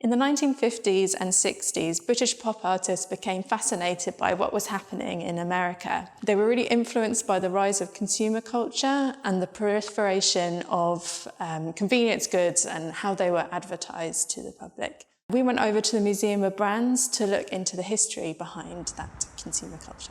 In the 1950s and 60s, British pop artists became fascinated by what was happening in America. They were really influenced by the rise of consumer culture and the proliferation of convenience goods and how they were advertised to the public. We went over to the Museum of Brands to look into the history behind that consumer culture.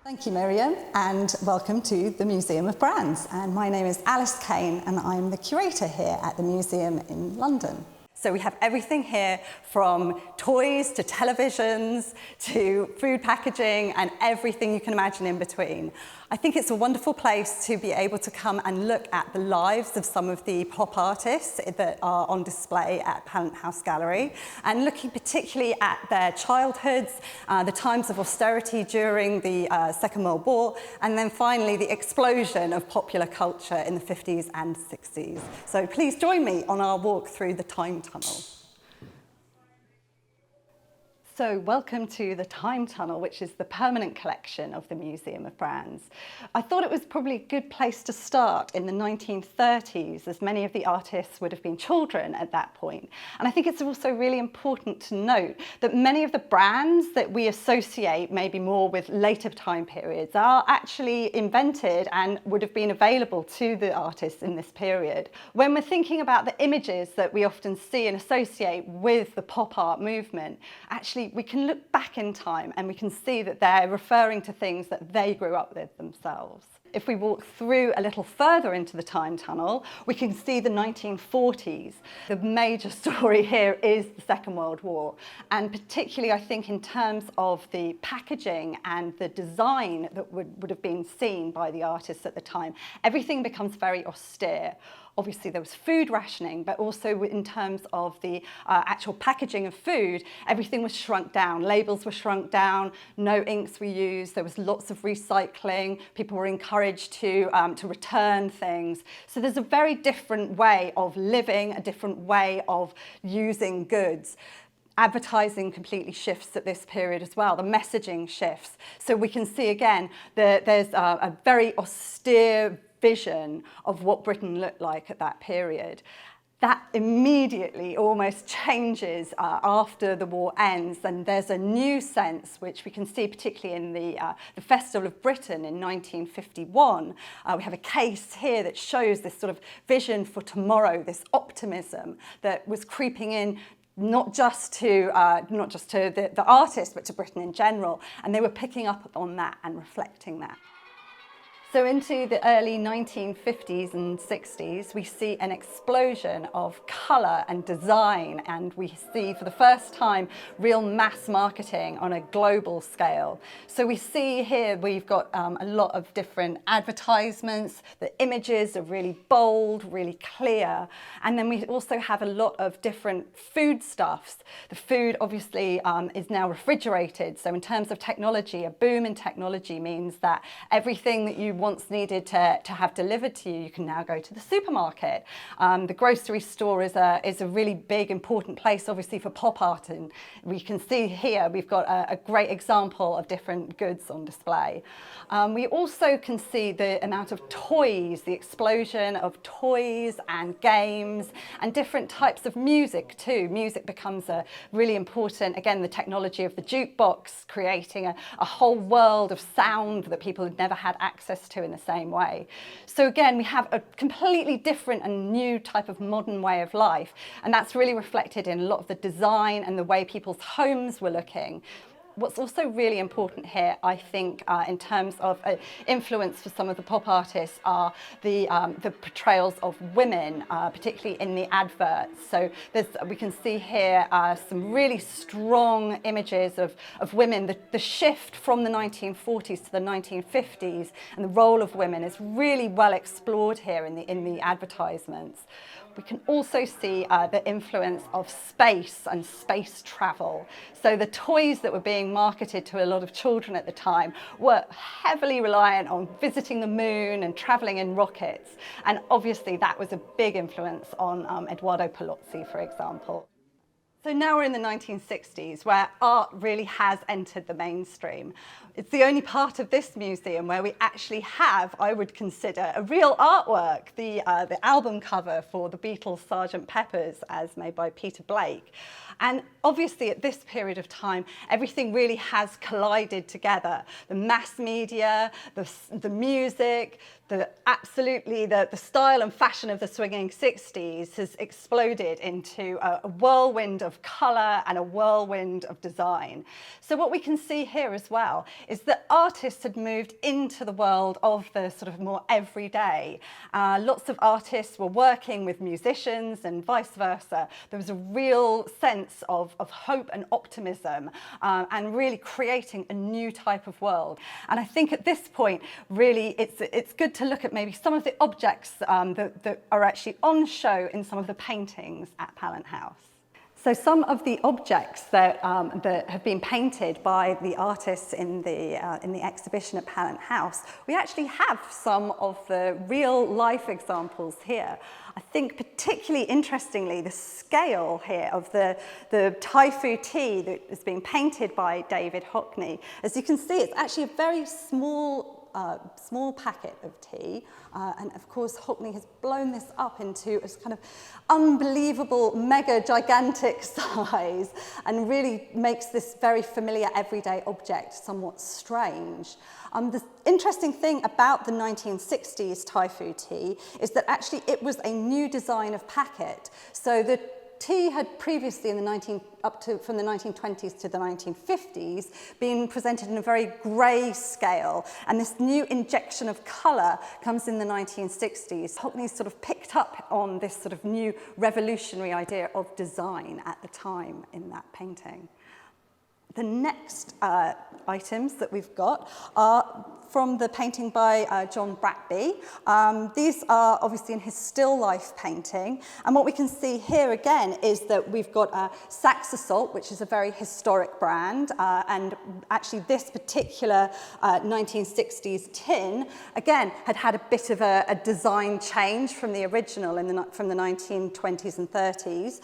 Thank you, Miriam, and welcome to the Museum of Brands. And my name is Alice Kane, and I'm the curator here at the museum in London. So we have everything here from toys to televisions to food packaging and everything you can imagine in between. I think it's a wonderful place to be able to come and look at the lives of some of the pop artists that are on display at Pallant House Gallery, and looking particularly at their childhoods, the times of austerity during the Second World War, and then finally the explosion of popular culture in the 50s and 60s. So please join me on our walk through the time tunnel. So welcome to the Time Tunnel, which is the permanent collection of the Museum of Brands. I thought it was probably a good place to start in the 1930s, as many of the artists would have been children at that point. And I think it's also really important to note that many of the brands that we associate maybe more with later time periods are actually invented and would have been available to the artists in this period. When we're thinking about the images that we often see and associate with the pop art movement, actually we can look back in time and we can see that they're referring to things that they grew up with themselves. If we walk through a little further into the time tunnel, we can see the 1940s. The major story here is the Second World War, and particularly I think in terms of the packaging and the design that would have been seen by the artists at the time. Everything becomes very austere. Obviously there was food rationing, but also in terms of the actual packaging of food, everything was shrunk down. Labels were shrunk down, no inks were used, there was lots of recycling, people were encouraged to return things. So there's a very different way of living, a different way of using goods. Advertising completely shifts at this period as well, the messaging shifts. So we can see again that there's a very austere vision of what Britain looked like at that period. That immediately almost changes after the war ends, and there's a new sense which we can see particularly in the Festival of Britain in 1951. We have a case here that shows this sort of vision for tomorrow, this optimism that was creeping in not just to the artist, but to Britain in general, and they were picking up on that and reflecting that. So into the early 1950s and 60s, we see an explosion of colour and design, and we see for the first time real mass marketing on a global scale. So we see here we've got a lot of different advertisements. The images are really bold, really clear, and then we also have a lot of different foodstuffs. The food obviously is now refrigerated, so in terms of technology, a boom in technology means that everything that you once needed to have delivered to you, you can now go to the supermarket. The grocery store is a really big, important place, obviously, for pop art, and we can see here we've got a great example of different goods on display. We also can see the amount of toys, the explosion of toys and games, and different types of music too. Music becomes a really important, again, the technology of the jukebox, creating a whole world of sound that people had never had access to in the same way. So again, we have a completely different and new type of modern way of life, and that's really reflected in a lot of the design and the way people's homes were looking. What's also really important here, I think, in terms of influence for some of the pop artists are the portrayals of women, particularly in the adverts. So we can see here some really strong images of women. The shift from the 1940s to the 1950s and the role of women is really well explored here in the advertisements. We can also see the influence of space and space travel. So the toys that were being marketed to a lot of children at the time were heavily reliant on visiting the moon and traveling in rockets. And obviously that was a big influence on Eduardo Paolozzi, for example. So now we're in the 1960s, where art really has entered the mainstream. It's the only part of this museum where we actually have, I would consider, a real artwork, the album cover for the Beatles' Sgt. Pepper's, as made by Peter Blake. And obviously at this period of time, everything really has collided together. The mass media, the music, the style and fashion of the swinging 60s has exploded into a whirlwind of colour and a whirlwind of design. So what we can see here as well is that artists had moved into the world of the sort of more everyday. Lots of artists were working with musicians and vice versa. There was a real sense of hope and optimism and really creating a new type of world. And I think at this point, really, it's good to look at maybe some of the objects that are actually on show in some of the paintings at Pallant House. So some of the objects that have been painted by the artists in the exhibition at Pallant House, we actually have some of the real life examples here. I think particularly interestingly, the scale here of the Thai food tea that is being painted by David Hockney. As you can see, it's actually a very small packet of tea, and of course Hockney has blown this up into a kind of unbelievable, mega gigantic size, and really makes this very familiar everyday object somewhat strange. The interesting thing about the 1960s Thai food tea is that actually it was a new design of packet. So the tea had previously, from the 1920s to the 1950s, been presented in a very grey scale, and this new injection of colour comes in the 1960s. Hockney sort of picked up on this sort of new revolutionary idea of design at the time in that painting. The next items that we've got are from the painting by John Bratby. These are obviously in his still life painting, and what we can see here again is that we've got Saxosalt, which is a very historic brand, and actually this particular 1960s tin again had a bit of a design change from the original from the 1920s and 30s,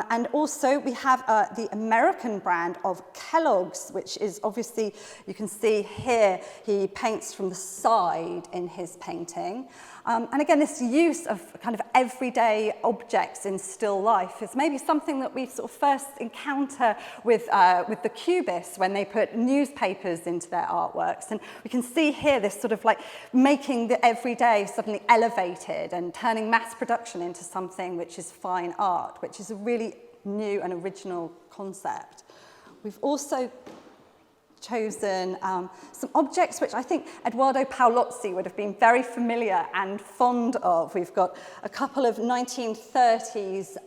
and also we have the American brand of Kellogg's, which is obviously, you can see here, he paints from the side in his painting. And again, this use of kind of everyday objects in still life is maybe something that we sort of first encounter with the Cubists when they put newspapers into their artworks. And we can see here this sort of like making the everyday suddenly elevated and turning mass production into something which is fine art, which is a really new and original concept. We've also chosen some objects which I think Eduardo Paolozzi would have been very familiar and fond of. We've got a couple of 1930s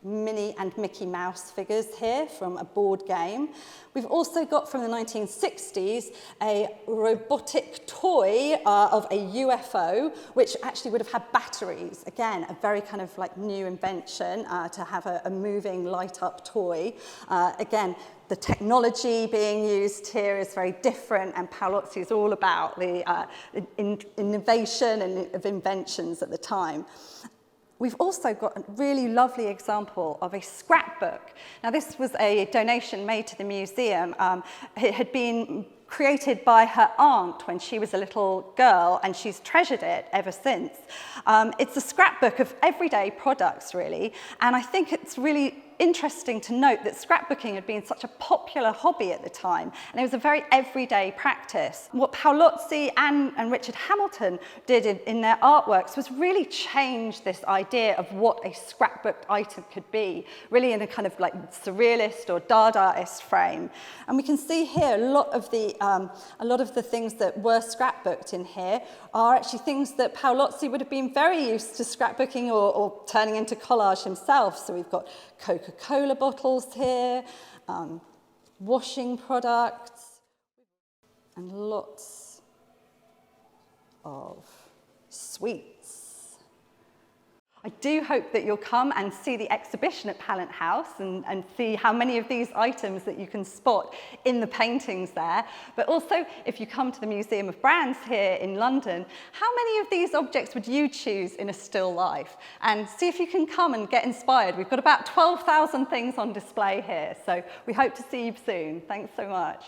Minnie and Mickey Mouse figures here from a board game. We've also got from the 1960s a robotic toy of a UFO, which actually would have had batteries. Again, a very kind of like new invention to have a moving light up toy. Again, the technology being used here is very different, and Paolozzi is all about the innovation and of inventions at the time. We've also got a really lovely example of a scrapbook. Now, this was a donation made to the museum. It had been created by her aunt when she was a little girl, and she's treasured it ever since. It's a scrapbook of everyday products, really, and I think it's really interesting to note that scrapbooking had been such a popular hobby at the time, and it was a very everyday practice. What Paolozzi and Richard Hamilton did in their artworks was really change this idea of what a scrapbooked item could be, really in a kind of like surrealist or Dadaist frame. And we can see here a lot of the things that were scrapbooked in here are actually things that Paolozzi would have been very used to scrapbooking or turning into collage himself. So we've got Coca-Cola bottles here, washing products, and lots of sweets. I do hope that you'll come and see the exhibition at Pallant House and see how many of these items that you can spot in the paintings there. But also, if you come to the Museum of Brands here in London, how many of these objects would you choose in a still life? And see if you can come and get inspired. We've got about 12,000 things on display here, so we hope to see you soon. Thanks so much.